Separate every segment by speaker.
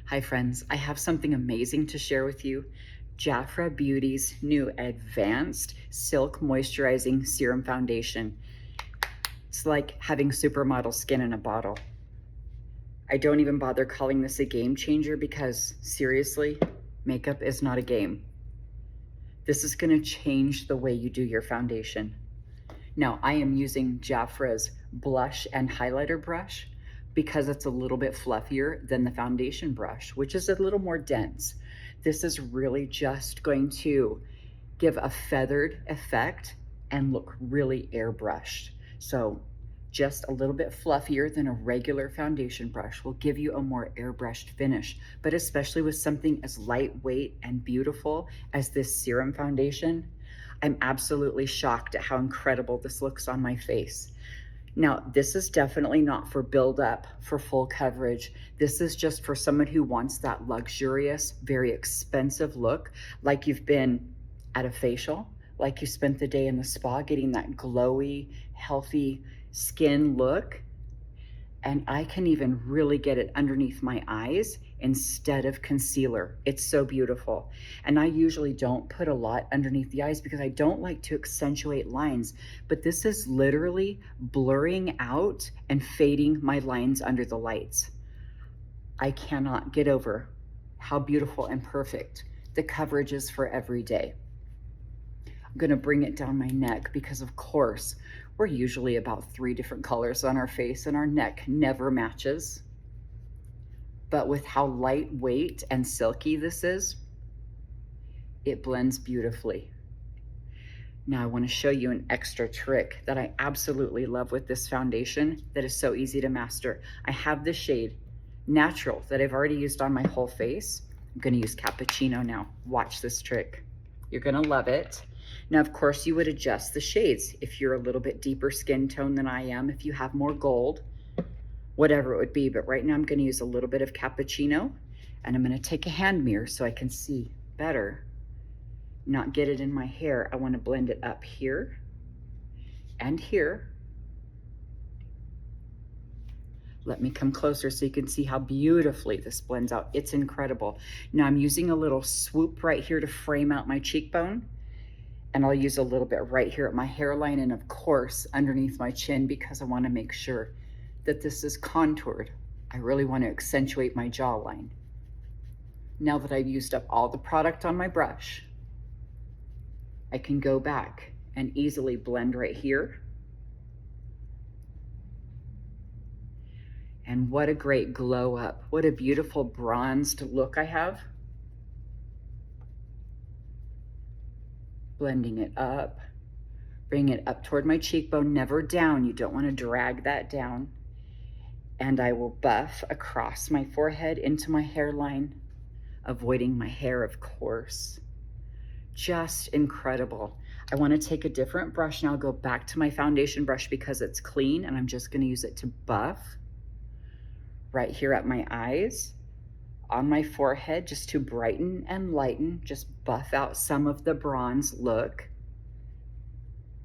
Speaker 1: Hi friends, I have something amazing to share with you. JAFRA Beauty's new advanced silk moisturizing serum foundation. It's like having supermodel skin in a bottle. I don't even bother calling this a game changer because seriously, makeup is not a game. This is gonna change the way you do your foundation. Now I am using JAFRA's blush and highlighter brush because it's a little bit fluffier than the foundation brush, which is a little more dense. This is really just going to give a feathered effect and look really airbrushed. So just a little bit fluffier than a regular foundation brush will give you a more airbrushed finish, but especially with something as lightweight and beautiful as this serum foundation, I'm absolutely shocked at how incredible this looks on my face. Now, this is definitely not for build-up, for full coverage. This is just for someone who wants that luxurious, very expensive look, like you've been at a facial, like you spent the day in the spa getting that glowy, healthy skin look. And I can even really get it underneath my eyes instead of concealer. It's so beautiful. And I usually don't put a lot underneath the eyes because I don't like to accentuate lines, but this is literally blurring out and fading my lines under the lights. I cannot get over how beautiful and perfect the coverage is for every day. I'm gonna bring it down my neck because of course, we're usually about 3 different colors on our face and our neck never matches. But with how lightweight and silky this is, it blends beautifully. Now I want to show you an extra trick that I absolutely love with this foundation that is so easy to master. I have the shade Natural that I've already used on my whole face. I'm going to use Cappuccino now. Watch this trick. You're going to love it. Now, of course, you would adjust the shades if you're a little bit deeper skin tone than I am, if you have more gold, whatever it would be. But right now I'm going to use a little bit of Cappuccino, and I'm going to take a hand mirror so I can see better, not get it in my hair. I want to blend it up here and here. Let me come closer so you can see how beautifully this blends out. It's incredible. Now I'm using a little swoop right here to frame out my cheekbone. And I'll use a little bit right here at my hairline and of course underneath my chin because I want to make sure that this is contoured. I really want to accentuate my jawline. Now that I've used up all the product on my brush, I can go back and easily blend right here. And what a great glow up. What a beautiful bronzed look I have. Blending it up, bring it up toward my cheekbone, never down. You don't want to drag that down. And I will buff across my forehead into my hairline, avoiding my hair, of course. Just incredible. I want to take a different brush now. I'll go back to my foundation brush because it's clean and I'm just going to use it to buff right here at my eyes, on my forehead, just to brighten and lighten, just buff out some of the bronze look.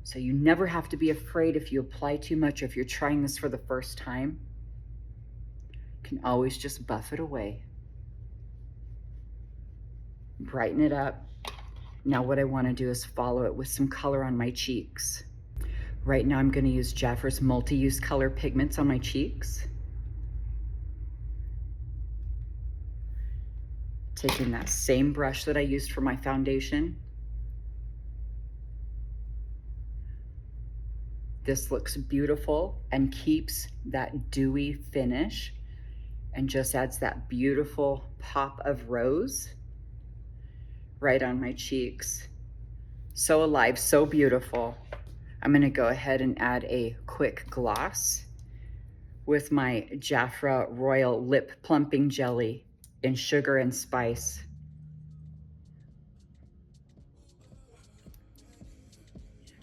Speaker 1: So you never have to be afraid if you apply too much or if you're trying this for the first time. You can always just buff it away. Brighten it up. Now what I want to do is follow it with some color on my cheeks. Right now I'm going to use JAFRA's multi-use color pigments on my cheeks. Taking that same brush that I used for my foundation. This looks beautiful and keeps that dewy finish and just adds that beautiful pop of rose right on my cheeks. So alive, so beautiful. I'm going to go ahead and add a quick gloss with my JAFRA Royal Lip Plumping Jelly in Sugar and Spice.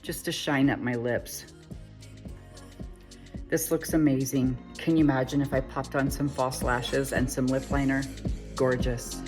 Speaker 1: Just to shine up my lips. This looks amazing. Can you imagine if I popped on some false lashes and some lip liner? Gorgeous.